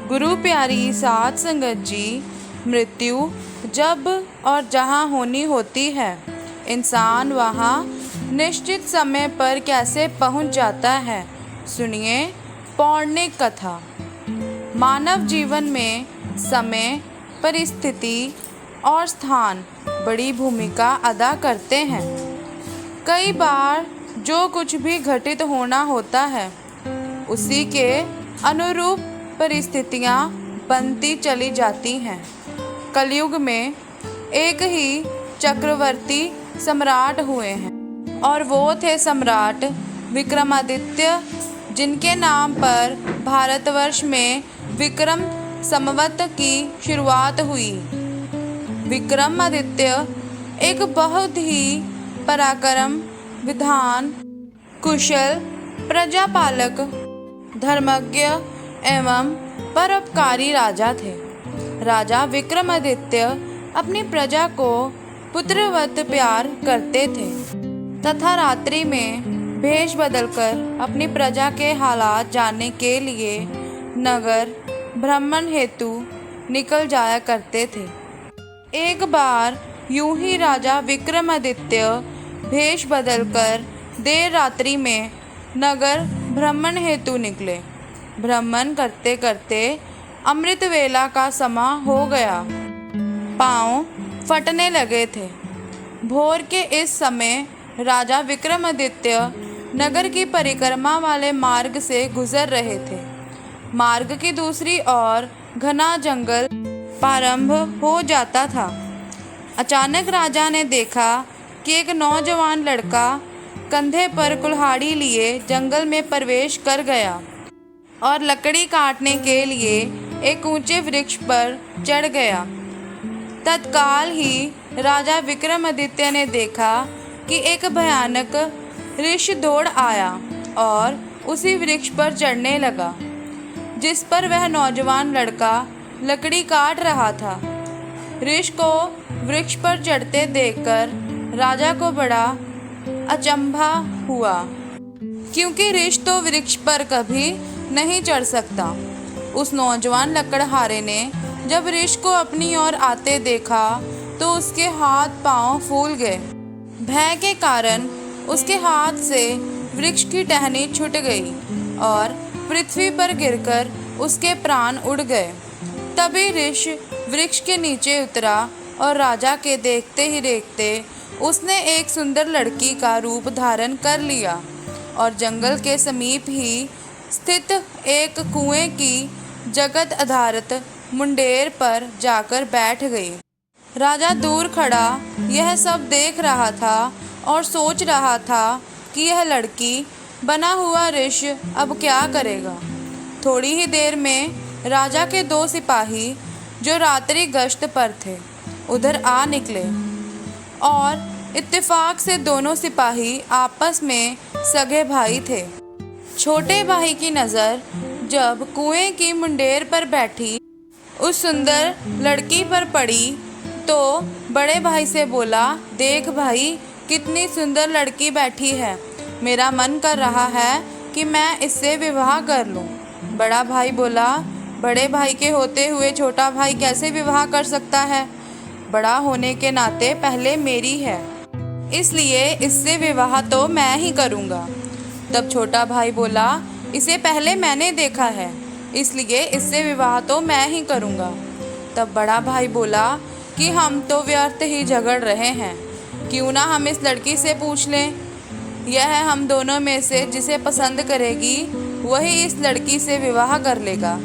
गुरु प्यारी साध संगत जी, मृत्यु जब और जहाँ होनी होती है, इंसान वहाँ निश्चित समय पर कैसे पहुँच जाता है। सुनिए पौराणिक कथा। मानव जीवन में समय, परिस्थिति और स्थान बड़ी भूमिका अदा करते हैं। कई बार जो कुछ भी घटित होना होता है, उसी के अनुरूप परिस्थितियाँ बनती चली जाती हैं। कलयुग में एक ही चक्रवर्ती सम्राट हुए हैं और वो थे सम्राट विक्रमादित्य, जिनके नाम पर भारतवर्ष में विक्रम संवत की शुरुआत हुई। विक्रमादित्य एक बहुत ही पराक्रम, विद्वान, कुशल, प्रजापालक, धर्मज्ञ एवं परोपकारी राजा थे। राजा विक्रमादित्य अपनी प्रजा को पुत्रवत प्यार करते थे तथा रात्रि में भेष बदलकर अपनी प्रजा के हालात जानने के लिए नगर भ्रमण हेतु निकल जाया करते थे। एक बार यूं ही राजा विक्रमादित्य भेष बदलकर देर रात्रि में नगर भ्रमण हेतु निकले। भ्रमण करते करते अमृत वेला का समय हो गया। पाँव फटने लगे थे। भोर के इस समय राजा विक्रमादित्य नगर की परिक्रमा वाले मार्ग से गुजर रहे थे। मार्ग की दूसरी ओर घना जंगल प्रारंभ हो जाता था। अचानक राजा ने देखा कि एक नौजवान लड़का कंधे पर कुल्हाड़ी लिए जंगल में प्रवेश कर गया और लकड़ी काटने के लिए एक ऊंचे वृक्ष पर चढ़ गया। तत्काल ही राजा विक्रमादित्य ने देखा कि एक भयानक ऋषि दौड़ आया और उसी वृक्ष पर चढ़ने लगा जिस पर वह नौजवान लड़का लकड़ी काट रहा था। ऋषि को वृक्ष पर चढ़ते देखकर राजा को बड़ा अचंभा हुआ, क्योंकि ऋषि तो वृक्ष पर कभी नहीं चढ़ सकता। उस नौजवान लकड़हारे ने जब ऋषि को अपनी ओर आते देखा तो उसके हाथ पांव फूल गए। भय के कारण उसके हाथ से वृक्ष की टहनी छूट गई और पृथ्वी पर गिरकर उसके प्राण उड़ गए। तभी ऋषि वृक्ष के नीचे उतरा और राजा के देखते ही देखते उसने एक सुंदर लड़की का रूप धारण कर लिया और जंगल के समीप ही स्थित एक कुएं की जगत आधारित मुंडेर पर जाकर बैठ गई। राजा दूर खड़ा यह सब देख रहा था और सोच रहा था कि यह लड़की बना हुआ ऋषि अब क्या करेगा। थोड़ी ही देर में राजा के दो सिपाही जो रात्रि गश्त पर थे उधर आ निकले और इत्तेफाक से दोनों सिपाही आपस में सगे भाई थे। छोटे भाई की नज़र जब कुएं की मुंडेर पर बैठी उस सुंदर लड़की पर पड़ी तो बड़े भाई से बोला, देख भाई, कितनी सुंदर लड़की बैठी है। मेरा मन कर रहा है कि मैं इससे विवाह कर लूं। बड़ा भाई बोला, बड़े भाई के होते हुए छोटा भाई कैसे विवाह कर सकता है? बड़ा होने के नाते पहले मेरी है, इसलिए इससे विवाह तो मैं ही करूँगा। तब छोटा भाई बोला, इसे पहले मैंने देखा है, इसलिए इससे विवाह तो मैं ही करूँगा। तब बड़ा भाई बोला कि हम तो व्यर्थ ही झगड़ रहे हैं, क्यों ना हम इस लड़की से पूछ लें। यह हम दोनों में से जिसे पसंद करेगी वही इस लड़की से विवाह कर लेगा।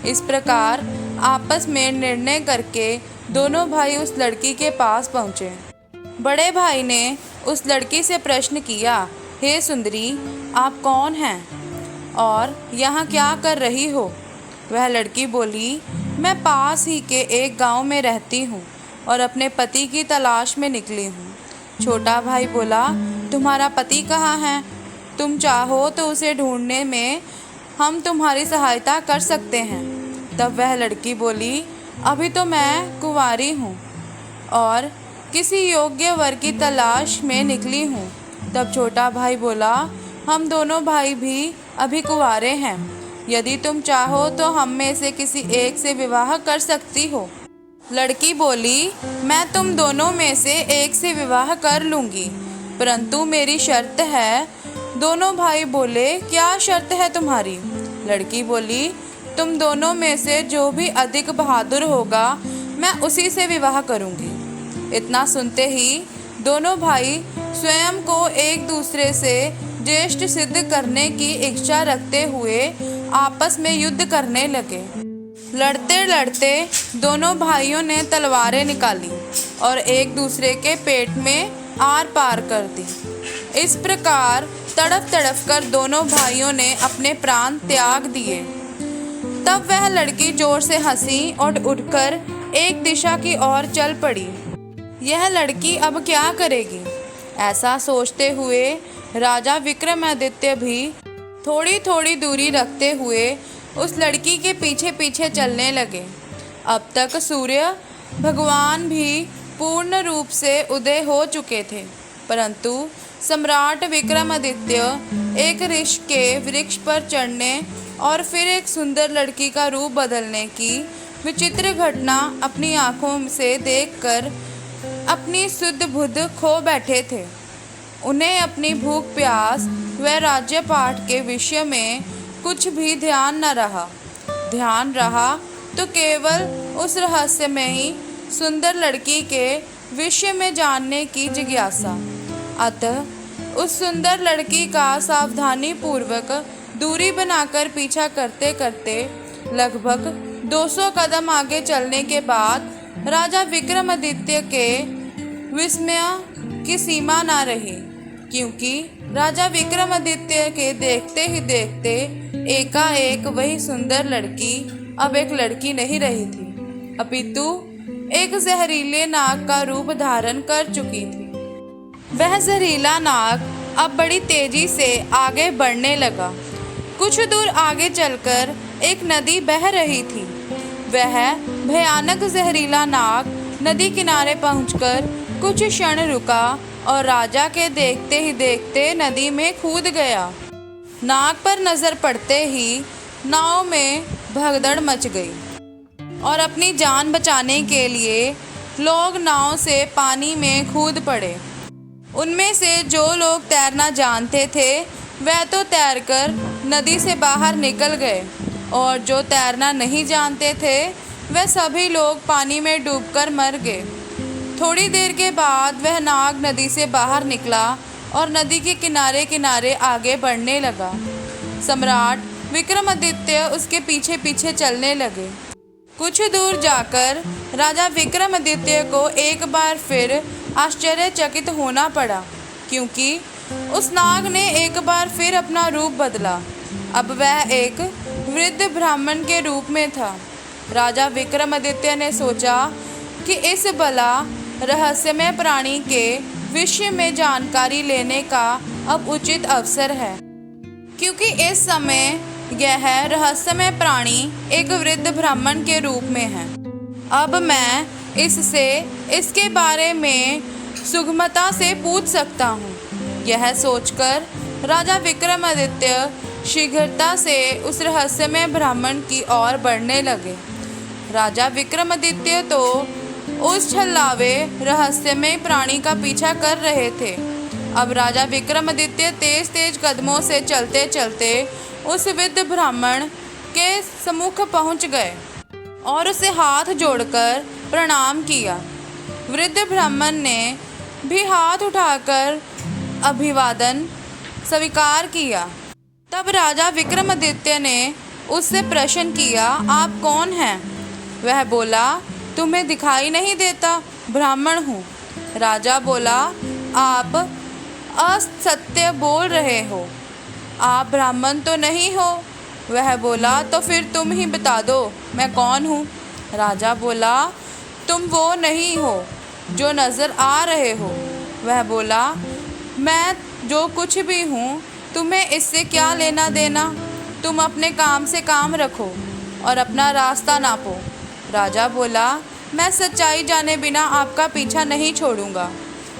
इस प्रकार आपस में निर्णय करके दोनों भाई उस लड़की के पास पहुँचे। बड़े भाई ने उस लड़की से प्रश्न किया, हे सुंदरी, आप कौन हैं और यहाँ क्या कर रही हो? वह लड़की बोली, मैं पास ही के एक गांव में रहती हूँ और अपने पति की तलाश में निकली हूँ। छोटा भाई बोला, तुम्हारा पति कहाँ है? तुम चाहो तो उसे ढूंढने में हम तुम्हारी सहायता कर सकते हैं। तब वह लड़की बोली, अभी तो मैं कुंवारी हूँ और किसी योग्य वर की तलाश में निकली हूँ। तब छोटा भाई बोला, हम दोनों भाई भी अभी कुंवारे हैं, यदि तुम चाहो तो हम में से किसी एक से विवाह कर सकती हो। लड़की बोली, मैं तुम दोनों में से एक से विवाह कर लूँगी, परंतु मेरी शर्त है। दोनों भाई बोले, क्या शर्त है तुम्हारी? लड़की बोली, तुम दोनों में से जो भी अधिक बहादुर होगा मैं उसी से विवाह करूँगी। इतना सुनते ही दोनों भाई स्वयं को एक दूसरे से ज्येष्ठ सिद्ध करने की इच्छा रखते हुए आपस में युद्ध करने लगे। लड़ते लड़ते दोनों भाइयों ने तलवारें निकाली और एक दूसरे के पेट में आर पार कर दी। इस प्रकार तड़प तड़प कर दोनों भाइयों ने अपने प्राण त्याग दिए। तब वह लड़की जोर से हंसी और उठकर एक दिशा की ओर चल पड़ी। यह लड़की अब क्या करेगी? ऐसा सोचते हुए राजा विक्रमादित्य भी थोड़ी थोड़ी दूरी रखते हुए उस लड़की के पीछे पीछे चलने लगे। अब तक सूर्य भगवान भी पूर्ण रूप से उदय हो चुके थे, परंतु सम्राट विक्रमादित्य एक ऋषि के वृक्ष पर चढ़ने और फिर एक सुंदर लड़की का रूप बदलने की विचित्र घटना अपनी आँखों से देखकर अपनी सुध बुध खो बैठे थे। उन्हें अपनी भूख प्यास व राज्य पाठ के विषय में कुछ भी ध्यान न रहा। ध्यान रहा तो केवल उस रहस्यमयी सुंदर लड़की के विषय में जानने की जिज्ञासा। अतः उस सुंदर लड़की का सावधानी पूर्वक दूरी बनाकर पीछा करते करते लगभग 200 कदम आगे चलने के बाद राजा विक्रमादित्य के विस्मय की सीमा न रही, क्योंकि राजा विक्रमादित्य के देखते ही देखते एकाएक वही सुंदर लड़की अब एक लड़की नहीं रही थी, अपितु एक जहरीले नाग का रूप धारण कर चुकी थी। वह जहरीला नाग अब बड़ी तेजी से आगे बढ़ने लगा। कुछ दूर आगे चलकर एक नदी बह रही थी। वह भयानक जहरीला नाग नदी किनारे पहुंचकर कुछ क्षण रुका और राजा के देखते ही देखते नदी में कूद गया। नाग पर नजर पड़ते ही नाव में भगदड़ मच गई और अपनी जान बचाने के लिए लोग नाव से पानी में कूद पड़े। उनमें से जो लोग तैरना जानते थे वह तो तैरकर नदी से बाहर निकल गए, और जो तैरना नहीं जानते थे वह सभी लोग पानी में डूबकर मर गए। थोड़ी देर के बाद वह नाग नदी से बाहर निकला और नदी के किनारे किनारे आगे बढ़ने लगा। सम्राट विक्रमादित्य उसके पीछे पीछे चलने लगे। कुछ दूर जाकर राजा विक्रमादित्य को एक बार फिर आश्चर्यचकित होना पड़ा, क्योंकि उस नाग ने एक बार फिर अपना रूप बदला। अब वह एक वृद्ध ब्राह्मण के रूप में था। राजा विक्रमादित्य ने सोचा कि इस बला रहस्यमय प्राणी के विषय में जानकारी लेने का अब उचित अवसर है, क्योंकि इस समय यह रहस्यमय प्राणी एक वृद्ध ब्राह्मण के रूप में है। अब मैं इससे इसके बारे में सुगमता से पूछ सकता हूँ। यह सोचकर राजा विक्रमादित्य शीघ्रता से उस रहस्यमय ब्राह्मण की ओर बढ़ने लगे। राजा विक्रमादित्य तो उस छल्लावे रहस्यमय प्राणी का पीछा कर रहे थे। अब राजा विक्रमादित्य तेज तेज कदमों से चलते चलते उस वृद्ध ब्राह्मण के सम्मुख पहुंच गए और उसे हाथ जोड़कर प्रणाम किया। वृद्ध ब्राह्मण ने भी हाथ उठाकर अभिवादन स्वीकार किया। तब राजा विक्रमादित्य ने उससे प्रश्न किया, आप कौन हैं? वह बोला, तुम्हें दिखाई नहीं देता? ब्राह्मण हूँ। राजा बोला, आप असत्य बोल रहे हो, आप ब्राह्मण तो नहीं हो। वह बोला, तो फिर तुम ही बता दो मैं कौन हूँ। राजा बोला, तुम वो नहीं हो जो नज़र आ रहे हो। वह बोला, मैं जो कुछ भी हूँ तुम्हें इससे क्या लेना देना? तुम अपने काम से काम रखो और अपना रास्ता नापो। राजा बोला, मैं सच्चाई जाने बिना आपका पीछा नहीं छोड़ूंगा,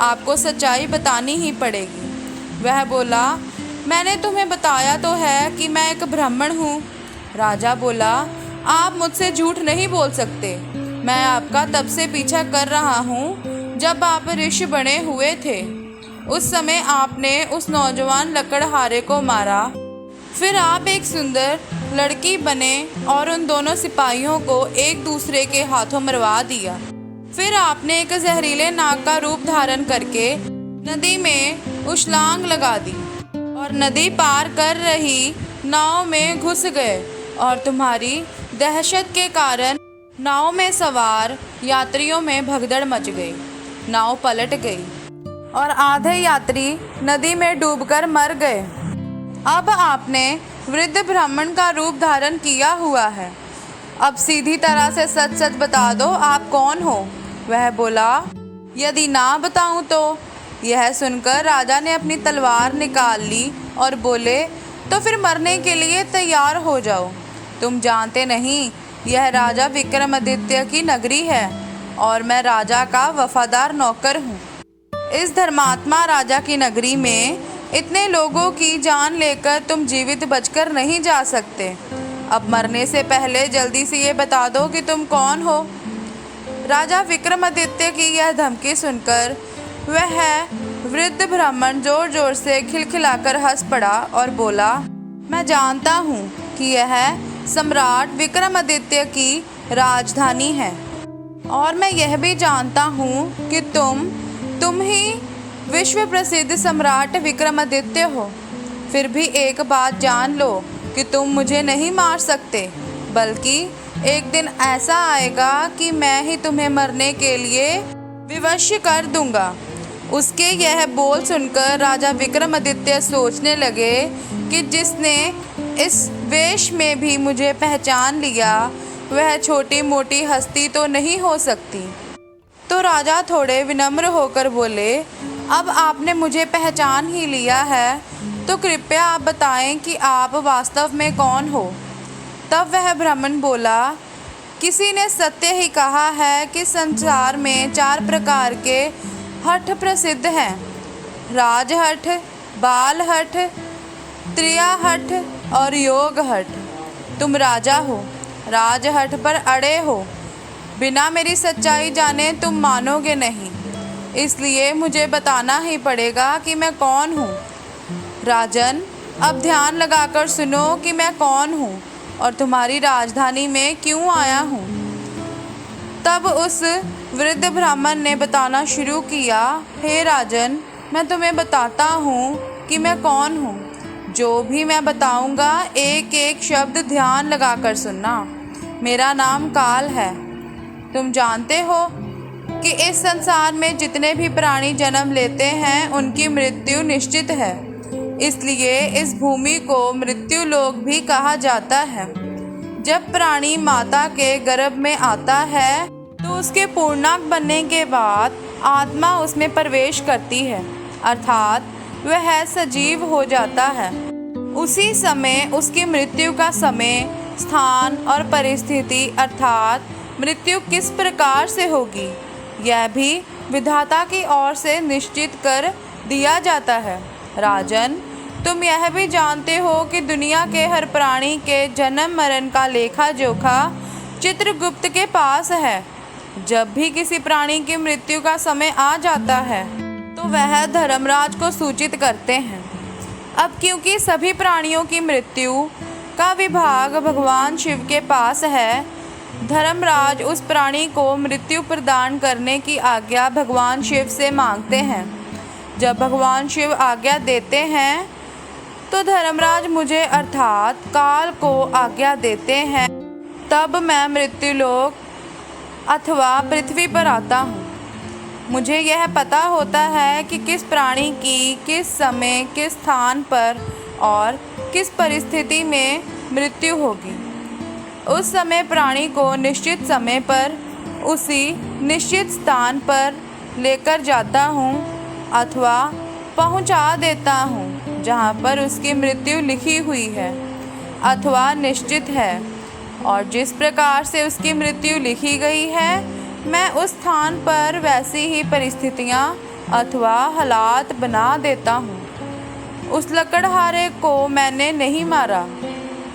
आपको सच्चाई बतानी ही पड़ेगी। वह बोला, मैंने तुम्हें बताया तो है कि मैं एक ब्राह्मण हूँ। राजा बोला, आप मुझसे झूठ नहीं बोल सकते। मैं आपका तब से पीछा कर रहा हूँ जब आप ऋषि बने हुए थे। उस समय आपने उस नौजवान लकड़हारे को मारा। फिर आप एक सुंदर लड़की बने और उन दोनों सिपाहियों को एक दूसरे के हाथों मरवा दिया। फिर आपने एक जहरीले नाग का रूप धारण करके नदी में उछलांग लगा दी और नदी पार कर रही नाव में घुस गए और तुम्हारी दहशत के कारण नाव में सवार यात्रियों में भगदड़ मच गई। नाव पलट गई और आधे यात्री नदी में डूबकर मर गए। अब आपने वृद्ध ब्राह्मण का रूप धारण किया हुआ है। अब सीधी तरह से सच सच बता दो, आप कौन हो? वह बोला, यदि ना बताऊं तो? यह सुनकर राजा ने अपनी तलवार निकाल ली और बोले, तो फिर मरने के लिए तैयार हो जाओ। तुम जानते नहीं, यह राजा विक्रमादित्य की नगरी है और मैं राजा का वफादार नौकर हूँ। इस धर्मात्मा राजा की नगरी में इतने लोगों की जान लेकर तुम जीवित बचकर नहीं जा सकते। अब मरने से पहले जल्दी से ये बता दो कि तुम कौन हो। राजा विक्रमादित्य की यह धमकी सुनकर वह वृद्ध ब्राह्मण जोर जोर से खिलखिलाकर हंस पड़ा और बोला, मैं जानता हूँ कि यह सम्राट विक्रमादित्य की राजधानी है और मैं यह भी जानता हूँ कि तुम ही विश्व प्रसिद्ध सम्राट विक्रमादित्य हो। फिर भी एक बात जान लो कि तुम मुझे नहीं मार सकते, बल्कि एक दिन ऐसा आएगा कि मैं ही तुम्हें मरने के लिए विवश कर दूंगा। उसके यह बोल सुनकर राजा विक्रमादित्य सोचने लगे कि जिसने इस वेश में भी मुझे पहचान लिया वह छोटी मोटी हस्ती तो नहीं हो सकती। तो राजा थोड़े विनम्र होकर बोले, अब आपने मुझे पहचान ही लिया है तो कृपया आप बताएं कि आप वास्तव में कौन हो। तब वह ब्राह्मण बोला, किसी ने सत्य ही कहा है कि संसार में 4 प्रकार के हठ प्रसिद्ध हैं, राजहठ, बालहठ, त्रियाहठ और योगहठ। तुम राजा हो, राजहठ पर अड़े हो। बिना मेरी सच्चाई जाने तुम मानोगे नहीं, इसलिए मुझे बताना ही पड़ेगा कि मैं कौन हूँ। राजन, अब ध्यान लगाकर सुनो कि मैं कौन हूँ और तुम्हारी राजधानी में क्यों आया हूँ। तब उस वृद्ध ब्राह्मण ने बताना शुरू किया, हे राजन, मैं तुम्हें बताता हूँ कि मैं कौन हूँ। जो भी मैं बताऊँगा एक एक शब्द ध्यान लगाकर सुनना। मेरा नाम काल है। तुम जानते हो कि इस संसार में जितने भी प्राणी जन्म लेते हैं उनकी मृत्यु निश्चित है, इसलिए इस भूमि को मृत्यु लोक भी कहा जाता है। जब प्राणी माता के गर्भ में आता है तो उसके पूर्णांक बनने के बाद आत्मा उसमें प्रवेश करती है, अर्थात वह सजीव हो जाता है। उसी समय उसकी मृत्यु का समय, स्थान और परिस्थिति अर्थात मृत्यु किस प्रकार से होगी यह भी विधाता की ओर से निश्चित कर दिया जाता है। राजन, तुम यह भी जानते हो कि दुनिया के हर प्राणी के जन्म मरण का लेखा जोखा चित्रगुप्त के पास है। जब भी किसी प्राणी की मृत्यु का समय आ जाता है तो वह धर्मराज को सूचित करते हैं। अब क्योंकि सभी प्राणियों की मृत्यु का विभाग भगवान शिव के पास है, धर्मराज उस प्राणी को मृत्यु प्रदान करने की आज्ञा भगवान शिव से मांगते हैं। जब भगवान शिव आज्ञा देते हैं तो धर्मराज मुझे अर्थात काल को आज्ञा देते हैं। तब मैं मृत्युलोक अथवा पृथ्वी पर आता हूँ। मुझे यह पता होता है कि किस प्राणी की किस समय किस स्थान पर और किस परिस्थिति में मृत्यु होगी। उस समय प्राणी को निश्चित समय पर उसी निश्चित स्थान पर लेकर जाता हूँ अथवा पहुँचा देता हूँ जहाँ पर उसकी मृत्यु लिखी हुई है अथवा निश्चित है, और जिस प्रकार से उसकी मृत्यु लिखी गई है मैं उस स्थान पर वैसी ही परिस्थितियाँ अथवा हालात बना देता हूँ। उस लकड़हारे को मैंने नहीं मारा,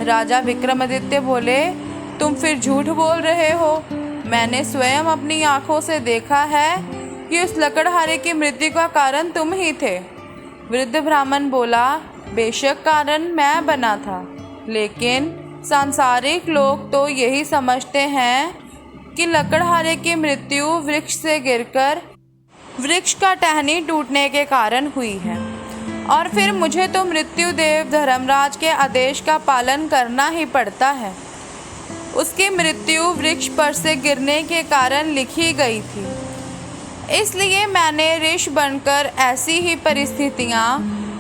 राजा विक्रमादित्य बोले, तुम फिर झूठ बोल रहे हो। मैंने स्वयं अपनी आंखों से देखा है कि उस लकड़हारे की मृत्यु का कारण तुम ही थे। वृद्ध ब्राह्मण बोला, बेशक कारण मैं बना था, लेकिन सांसारिक लोग तो यही समझते हैं कि लकड़हारे की मृत्यु वृक्ष से गिरकर वृक्ष का टहनी टूटने के कारण हुई है, और फिर मुझे तो मृत्युदेव धर्मराज के आदेश का पालन करना ही पड़ता है। उसकी मृत्यु वृक्ष पर से गिरने के कारण लिखी गई थी, इसलिए मैंने ऋषि बनकर ऐसी ही परिस्थितियाँ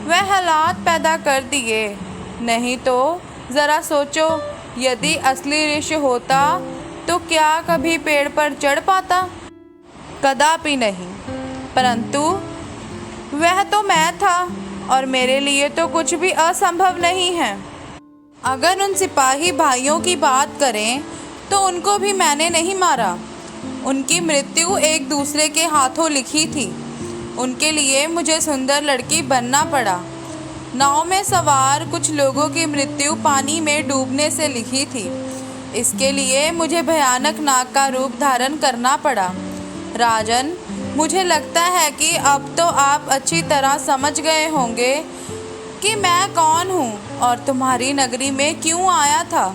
व हालात पैदा कर दिए। नहीं तो ज़रा सोचो, यदि असली ऋषि होता तो क्या कभी पेड़ पर चढ़ पाता? कदापि नहीं। परंतु वह तो मैं था, और मेरे लिए तो कुछ भी असंभव नहीं है। अगर उन सिपाही भाइयों की बात करें तो उनको भी मैंने नहीं मारा। उनकी मृत्यु एक दूसरे के हाथों लिखी थी। उनके लिए मुझे सुंदर लड़की बनना पड़ा। नाव में सवार कुछ लोगों की मृत्यु पानी में डूबने से लिखी थी। इसके लिए मुझे भयानक नाग का रूप धारण करना पड़ा। राजन, मुझे लगता है कि अब तो आप अच्छी तरह समझ गए होंगे कि मैं कौन हूँ और तुम्हारी नगरी में क्यों आया था,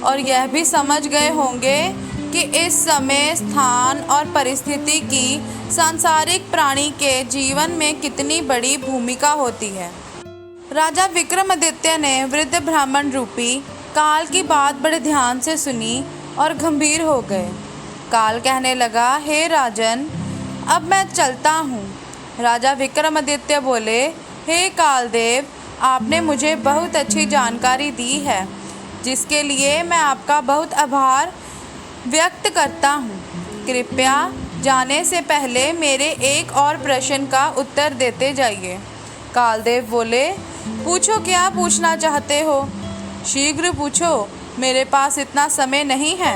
और यह भी समझ गए होंगे कि इस समय, स्थान और परिस्थिति की सांसारिक प्राणी के जीवन में कितनी बड़ी भूमिका होती है। राजा विक्रमादित्य ने वृद्ध ब्राह्मण रूपी काल की बात बड़े ध्यान से सुनी और गंभीर हो गए। काल कहने लगा, हे राजन, अब मैं चलता हूँ। राजा विक्रमादित्य बोले, हे कालदेव, आपने मुझे बहुत अच्छी जानकारी दी है, जिसके लिए मैं आपका बहुत आभार व्यक्त करता हूँ। कृपया जाने से पहले मेरे एक और प्रश्न का उत्तर देते जाइए। कालदेव बोले, पूछो, क्या पूछना चाहते हो? शीघ्र पूछो, मेरे पास इतना समय नहीं है।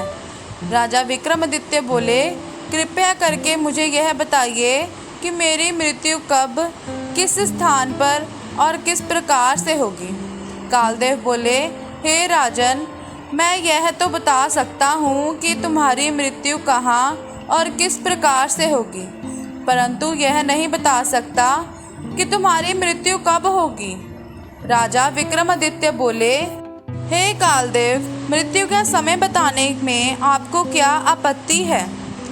राजा विक्रमादित्य बोले, कृपया करके मुझे यह बताइए कि मेरी मृत्यु कब, किस स्थान पर और किस प्रकार से होगी। कालदेव बोले, हे राजन, मैं यह तो बता सकता हूँ कि तुम्हारी मृत्यु कहाँ और किस प्रकार से होगी, परंतु यह नहीं बता सकता कि तुम्हारी मृत्यु कब होगी। राजा विक्रमादित्य बोले, हे कालदेव, मृत्यु का समय बताने में आपको क्या आपत्ति है?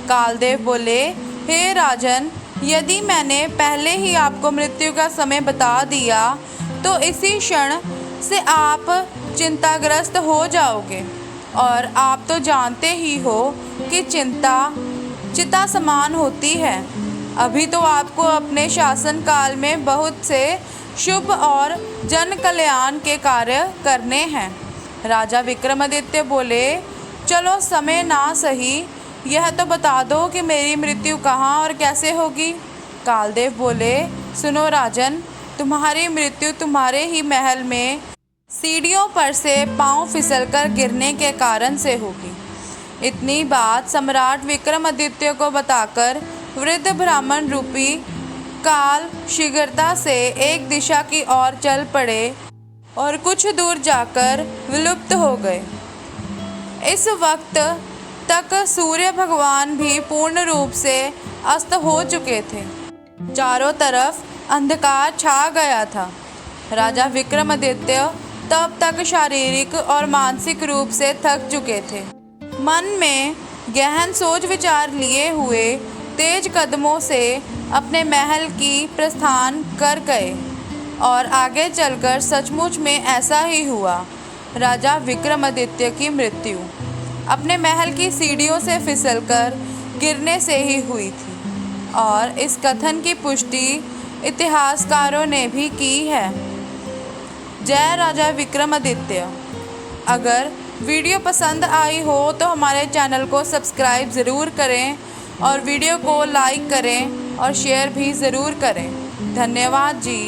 कालदेव बोले, हे राजन, यदि मैंने पहले ही आपको मृत्यु का समय बता दिया तो इसी क्षण से आप चिंताग्रस्त हो जाओगे, और आप तो जानते ही हो कि चिंता चिता समान होती है। अभी तो आपको अपने शासन काल में बहुत से शुभ और जन कल्याण के कार्य करने हैं। राजा विक्रमादित्य बोले, चलो समय ना सही, यह तो बता दो कि मेरी मृत्यु कहाँ और कैसे होगी। कालदेव बोले, सुनो राजन, तुम्हारी मृत्यु तुम्हारे ही महल में सीढ़ियों पर से पांव फिसलकर गिरने के कारण से होगी। इतनी बात सम्राट विक्रमादित्य को बताकर वृद्ध ब्राह्मण रूपी काल शीघ्रता से एक दिशा की ओर चल पड़े और कुछ दूर जाकर विलुप्त हो गए। इस वक्त तक सूर्य भगवान भी पूर्ण रूप से अस्त हो चुके थे। चारों तरफ अंधकार छा गया था। राजा विक्रमादित्य तब तक शारीरिक और मानसिक रूप से थक चुके थे। मन में गहन सोच विचार लिए हुए तेज कदमों से अपने महल की प्रस्थान कर गए, और आगे चलकर सचमुच में ऐसा ही हुआ। राजा विक्रमादित्य की मृत्यु अपने महल की सीढ़ियों से फिसलकर गिरने से ही हुई थी, और इस कथन की पुष्टि इतिहासकारों ने भी की है। जय राजा विक्रमादित्य। अगर वीडियो पसंद आई हो तो हमारे चैनल को सब्सक्राइब ज़रूर करें, और वीडियो को लाइक करें और शेयर भी ज़रूर करें। धन्यवाद जी।